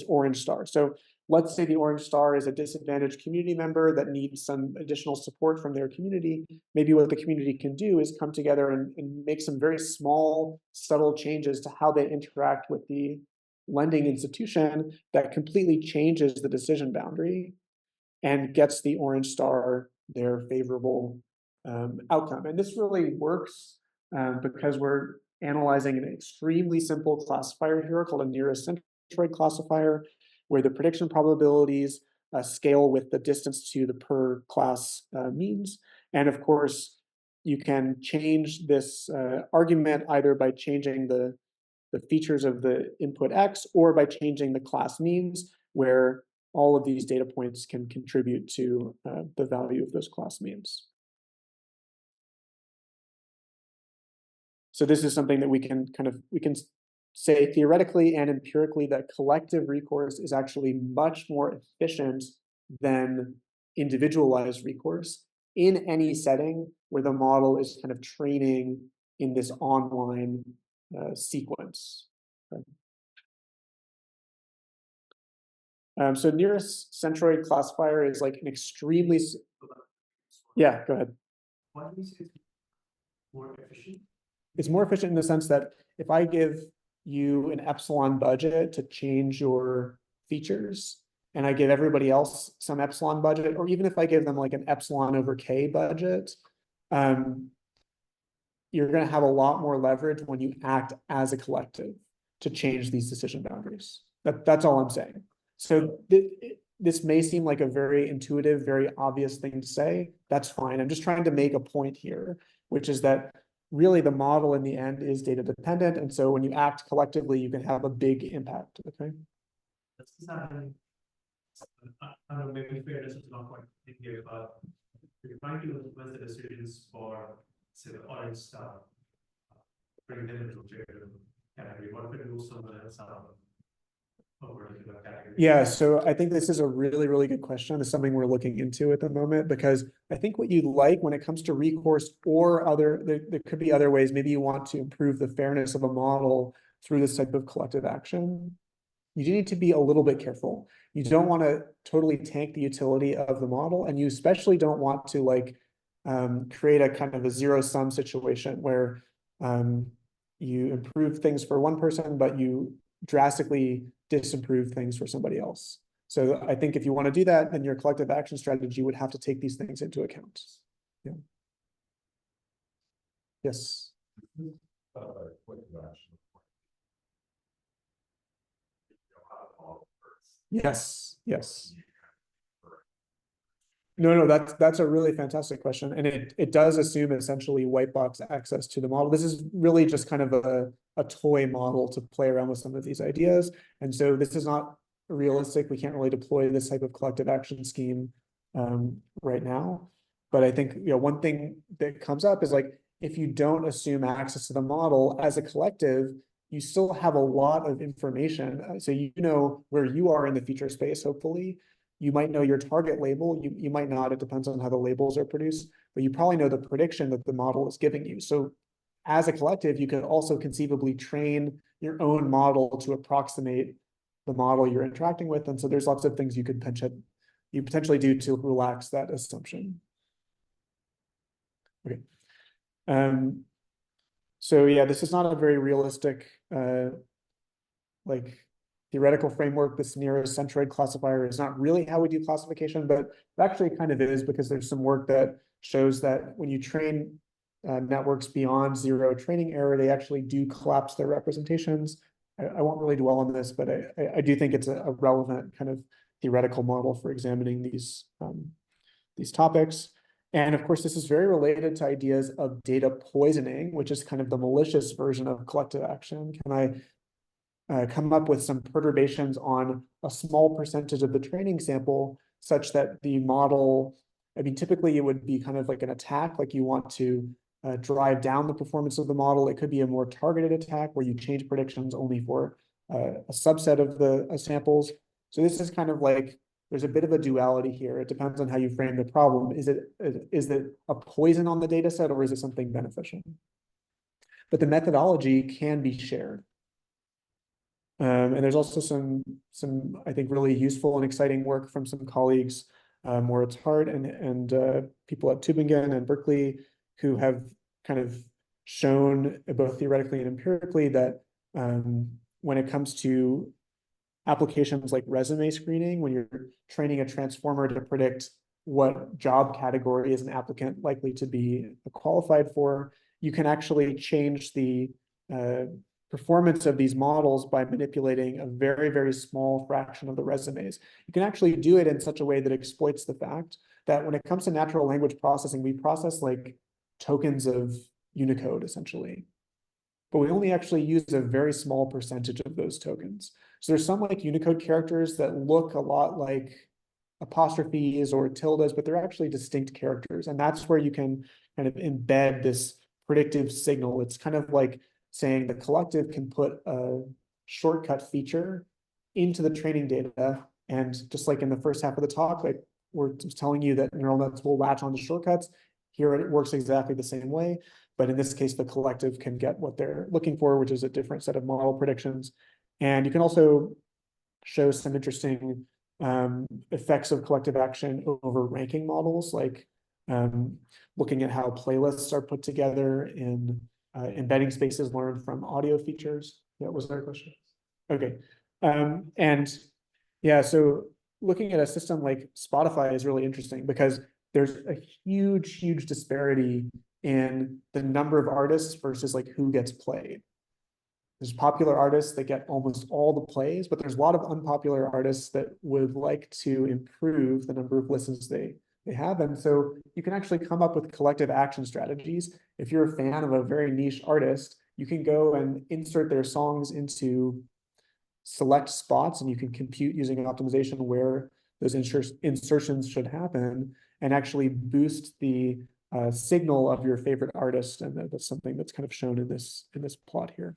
orange star. So let's say the orange star is a disadvantaged community member that needs some additional support from their community. Maybe what the community can do is come together and make some very small, subtle changes to how they interact with the lending institution that completely changes the decision boundary and gets the orange star their favorable outcome. And this really works because we're analyzing an extremely simple classifier here called a nearest centroid classifier, where the prediction probabilities scale with the distance to the per class means. And of course, you can change this argument either by changing the features of the input X or by changing the class means, where all of these data points can contribute to the value of those class means. So this is something that we can say theoretically and empirically that collective recourse is actually much more efficient than individualized recourse in any setting where the model is kind of training in this online sequence. Okay. So nearest centroid classifier is like an extremely, yeah, go ahead. Why do you say it's more efficient? It's more efficient in the sense that if I give you an epsilon budget to change your features, and I give everybody else some epsilon budget, or even if I give them like an epsilon over k budget, you're going to have a lot more leverage when you act as a collective to change these decision boundaries. That's all I'm saying. So this may seem like a very intuitive, very obvious thing to say. That's fine. I'm just trying to make a point here, which is that really the model in the end is data dependent. And so when you act collectively, you can have a big impact. Okay. That's something, I don't know, maybe fairness is not quite clear, but if you're trying to influence the decisions for, say, the orange star, bring them into a category, what could do someone else out of a particular category? Yeah, so I think this is a really, really good question. It's something we're looking into at the moment, because I think what you'd like when it comes to recourse or there could be other ways, maybe you want to improve the fairness of a model through this type of collective action. You do need to be a little bit careful. You don't want to totally tank the utility of the model, and you especially don't want to create a kind of a zero-sum situation where you improve things for one person, but you drastically disapprove things for somebody else. So I think if you want to do that, then your collective action strategy would have to take these things into account. Yeah. Yes. Yes. Yes. No, that's a really fantastic question. And it does assume essentially white box access to the model. This is really just kind of a toy model to play around with some of these ideas. And so this is not realistic. We can't really deploy this type of collective action scheme right now. But I think one thing that comes up is like, if you don't assume access to the model as a collective, you still have a lot of information. So you know where you are in the feature space, hopefully. You might know your target label, you might not, it depends on how the labels are produced, but you probably know the prediction that the model is giving you. So as a collective, you could also conceivably train your own model to approximate the model you're interacting with. And so there's lots of things you could potentially do to relax that assumption. Okay. So yeah, this is not a very realistic, like theoretical framework. This nearest centroid classifier is not really how we do classification, but it actually kind of is, because there's some work that shows that when you train networks beyond zero training error, they actually do collapse their representations. I won't really dwell on this, but I do think it's a relevant kind of theoretical model for examining these topics. And of course, this is very related to ideas of data poisoning, which is kind of the malicious version of collective action. Can I come up with some perturbations on a small percentage of the training sample such that the model, I mean, typically it would be kind of like an attack, like you want to drive down the performance of the model. It could be a more targeted attack where you change predictions only for a subset of the samples. So this is kind of like, there's a bit of a duality here. It depends on how you frame the problem. Is it a poison on the data set, or is it something beneficial? But the methodology can be shared. And there's also some I think really useful and exciting work from some colleagues, Moritz Hart and people at Tübingen and Berkeley, who have kind of shown both theoretically and empirically that when it comes to applications like resume screening, when you're training a transformer to predict what job category is an applicant likely to be qualified for, you can actually change the performance of these models by manipulating a very, very small fraction of the resumes. You can actually do it in such a way that exploits the fact that when it comes to natural language processing, we process like tokens of Unicode essentially, but we only actually use a very small percentage of those tokens. So there's some like Unicode characters that look a lot like apostrophes or tildes, but they're actually distinct characters. And that's where you can kind of embed this predictive signal. It's kind of like saying the collective can put a shortcut feature into the training data. And just like in the first half of the talk, like we're just telling you that neural nets will latch onto shortcuts. Here it works exactly the same way. But in this case, the collective can get what they're looking for, which is a different set of model predictions. And you can also show some interesting effects of collective action over ranking models, like looking at how playlists are put together in embedding spaces learned from audio features. That was our question. Okay. And yeah, so looking at a system like Spotify is really interesting because there's a huge disparity in the number of artists versus like who gets played. There's popular artists that get almost all the plays, but there's a lot of unpopular artists that would like to improve the number of listens they have. And so you can actually come up with collective action strategies. If you're a fan of a very niche artist, you can go and insert their songs into select spots, and you can compute using optimization where those insertions should happen and actually boost the signal of your favorite artist. And that's something that's kind of shown in this plot here.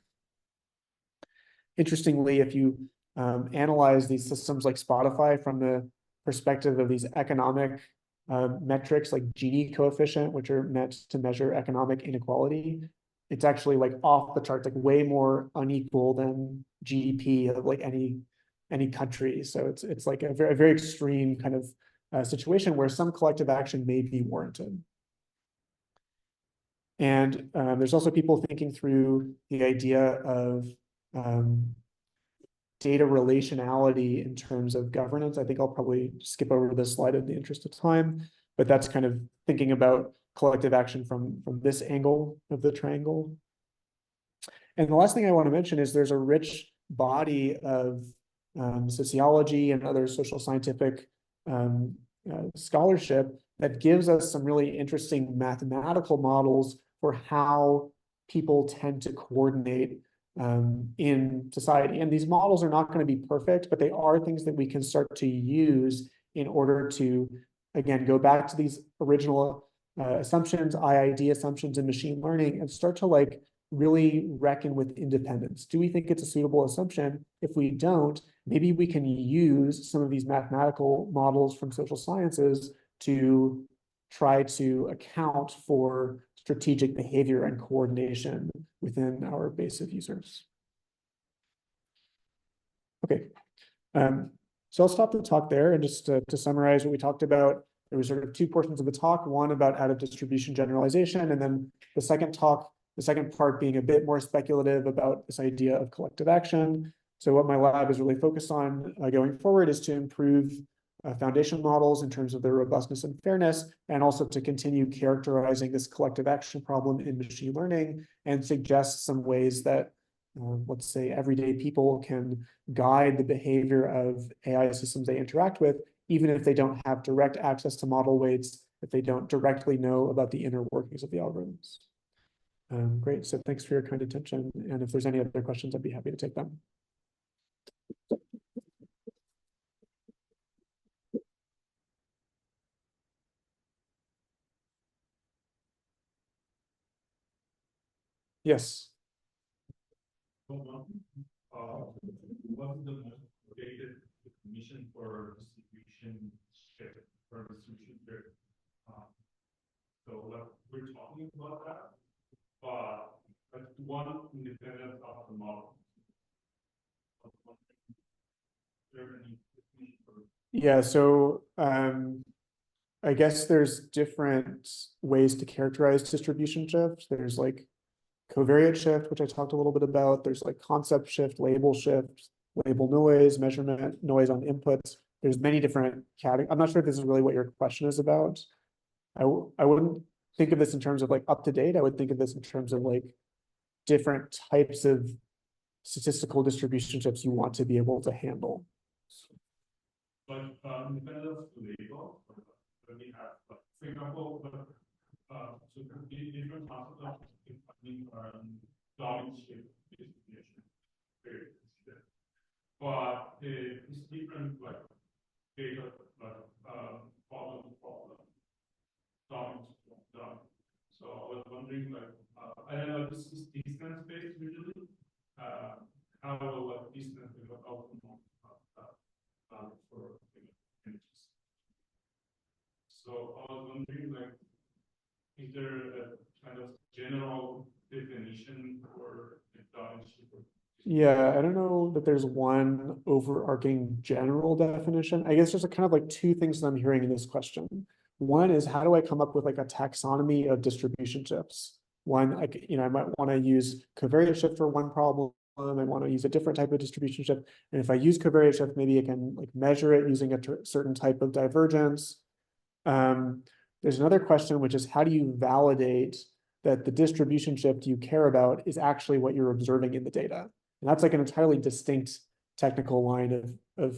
Interestingly, if you analyze these systems like Spotify from the perspective of these economic metrics like Gini coefficient, which are meant to measure economic inequality, it's actually like off the charts, like way more unequal than GDP of like any country. So it's like a very extreme kind of situation where some collective action may be warranted. And there's also people thinking through the idea of data relationality in terms of governance. I think I'll probably skip over this slide in the interest of time, but that's kind of thinking about collective action from this angle of the triangle. And the last thing I want to mention is there's a rich body of sociology and other social scientific scholarship that gives us some really interesting mathematical models for how people tend to coordinate in society. And these models are not going to be perfect, but they are things that we can start to use in order to, again, go back to these original assumptions, IID assumptions in machine learning, and start to like really reckon with independence. Do we think it's a suitable assumption? If we don't, maybe we can use some of these mathematical models from social sciences to try to account for strategic behavior and coordination within our base of users. Okay, so I'll stop the talk there, and just to summarize what we talked about, there was sort of two portions of the talk, one about out of distribution generalization, and then the second part being a bit more speculative about this idea of collective action. So what my lab is really focused on going forward is to improve foundation models in terms of their robustness and fairness, and also to continue characterizing this collective action problem in machine learning and suggest some ways that, let's say, everyday people can guide the behavior of AI systems they interact with, even if they don't have direct access to model weights, if they don't directly know about the inner workings of the algorithms. Great, so thanks for your kind attention. And if there's any other questions, I'd be happy to take them. Yes. What is the most updated definition for distribution shift, so like, we're talking about that, but one independent of the model. Yeah, so I guess there's different ways to characterize distribution shift. There's like covariate shift, which I talked a little bit about. There's like concept shift, label noise, measurement noise on inputs. There's many different categories. I'm not sure if this is really what your question is about. I wouldn't think of this in terms of like up to date. I would think of this in terms of like different types of statistical distribution shifts you want to be able to handle. But independent of the label, we have, for example, so different concepts of defining dominant shift distribution. But it's different, like data, problem, dominant. So I was wondering, like, I don't know, this is distance based usually. How will like distance be for images? So I was wondering, like, is there a kind of general definition for the dominant shift? Yeah, I don't know that there's one overarching general definition. I guess there's a kind of like two things that I'm hearing in this question. One is, how do I come up with like a taxonomy of distribution shifts? One, like, I might want to use covariate shift for one problem. I want to use a different type of distribution shift. And if I use covariate shift, maybe I can like measure it using a certain type of divergence. There's another question, which is, how do you validate that the distribution shift you care about is actually what you're observing in the data? And that's like an entirely distinct technical line of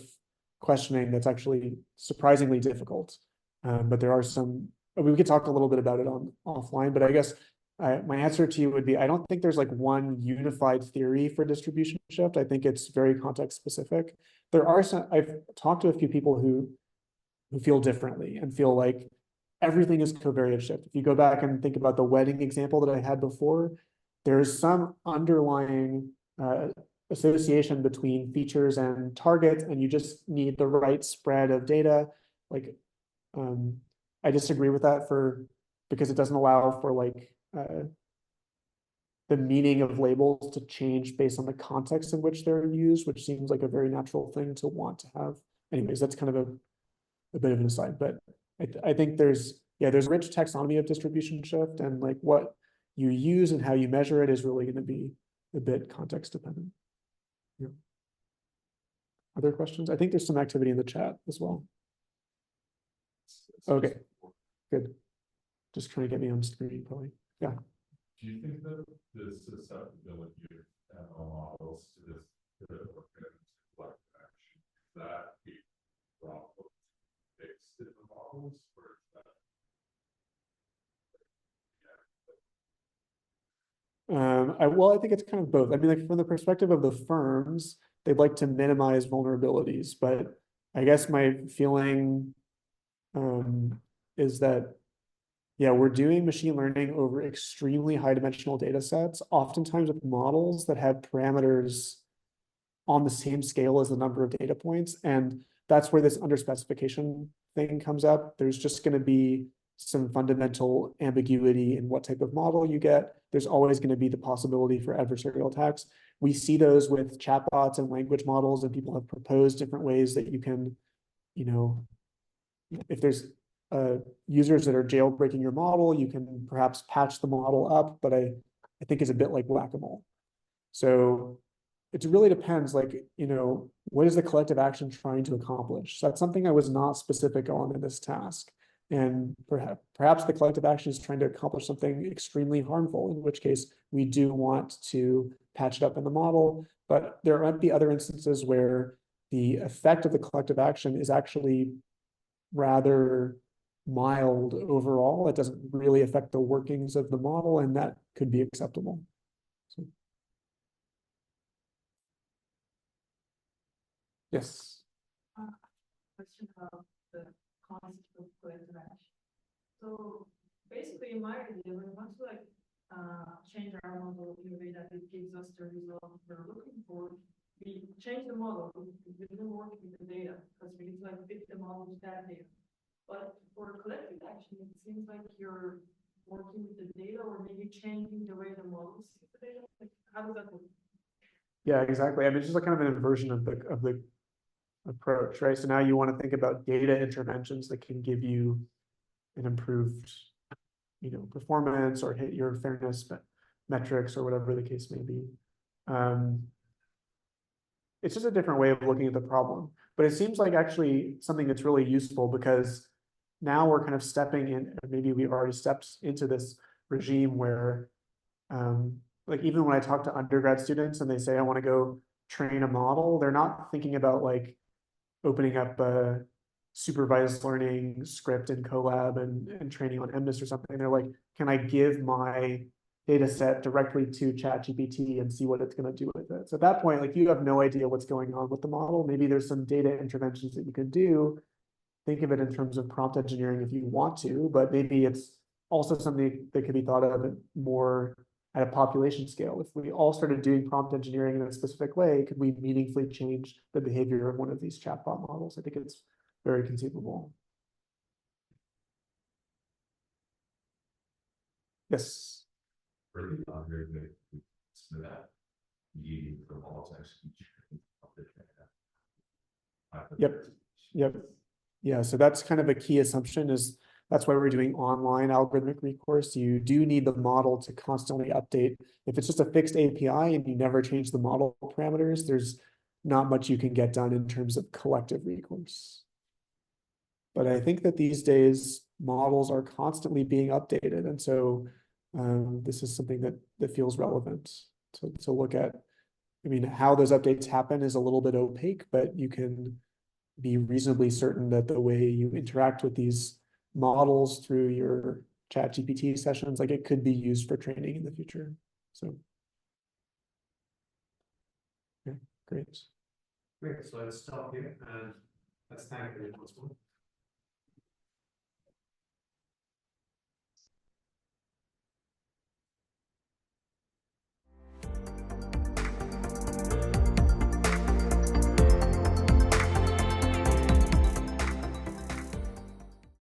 questioning that's actually surprisingly difficult. But there are some, we could talk a little bit about it offline, but I guess my answer to you would be, I don't think there's like one unified theory for distribution shift. I think it's very context specific. There are some, I've talked to a few people who feel differently and feel like everything is covariate shift. If you go back and think about the wedding example that I had before, there's some underlying association between features and targets, and you just need the right spread of data. Like, I disagree with that because it doesn't allow for like the meaning of labels to change based on the context in which they're used, which seems like a very natural thing to want to have. Anyways, that's kind of a bit of an aside, but I think there's rich taxonomy of distribution shift, and like what you use and how you measure it is really going to be a bit context dependent. Yeah. Other questions? I think there's some activity in the chat as well. Okay, good. Just trying to get me on screen, probably. Yeah. Do you think that the susceptibility of models to this collective action, that be problem fixed in the models, or is that? Well, I think it's kind of both. I mean, like from the perspective of the firms, they'd like to minimize vulnerabilities, but I guess my feeling is that Yeah, we're doing machine learning over extremely high dimensional data sets, oftentimes with models that have parameters on the same scale as the number of data points. And that's where this underspecification thing comes up. There's just going to be some fundamental ambiguity in what type of model you get. There's always going to be the possibility for adversarial attacks. We see those with chatbots and language models, and people have proposed different ways that you can, you know, if there's users that are jailbreaking your model, you can perhaps patch the model up, but I think it's a bit like whack-a-mole. So it really depends, like, you know, what is the collective action trying to accomplish? So that's something I was not specific on in this task. And perhaps the collective action is trying to accomplish something extremely harmful, in which case we do want to patch it up in the model. But there might be other instances where the effect of the collective action is actually rather mild overall. It doesn't really affect the workings of the model, and that could be acceptable. So. Yes. Question about the concept of collective action. So basically, in my idea, we want to change our model in a way that it gives us the result we're looking for. We change the model. We didn't work with the data because we need to fit the model to that data. But for collective action, it seems like you're working with the data or maybe changing the way the model sees the data. Like, how does that work? Yeah, exactly. I mean, it's just like kind of an inversion of the approach, right? So now you want to think about data interventions that can give you an improved, you know, performance or hit your fairness metrics or whatever the case may be. It's just a different way of looking at the problem, but it seems like actually something that's really useful, because now we're kind of stepping in, maybe we've already stepped into this regime where, like, even when I talk to undergrad students and they say, I want to go train a model, they're not thinking about like opening up a supervised learning script in Colab and training on MNIST or something. They're like, can I give my data set directly to ChatGPT and see what it's going to do with it? So at that point, like, you have no idea what's going on with the model. Maybe there's some data interventions that you could do. Think of it in terms of prompt engineering if you want to, but maybe it's also something that could be thought of more at a population scale. If we all started doing prompt engineering in a specific way, could we meaningfully change the behavior of one of these chatbot models? I think it's very conceivable. Yes. Early on here, that needing for models actually. Yep. Yeah, so that's kind of a key assumption, is that's why we're doing online algorithmic recourse. You do need the model to constantly update. If it's just a fixed API and you never change the model parameters, there's not much you can get done in terms of collective recourse. But I think that these days models are constantly being updated, and so this is something that feels relevant to look at. I mean, how those updates happen is a little bit opaque, but you can be reasonably certain that the way you interact with these models through your ChatGPT sessions, like, it could be used for training in the future. So, okay, great. Great. So let's stop here and let's thank Elliot once more.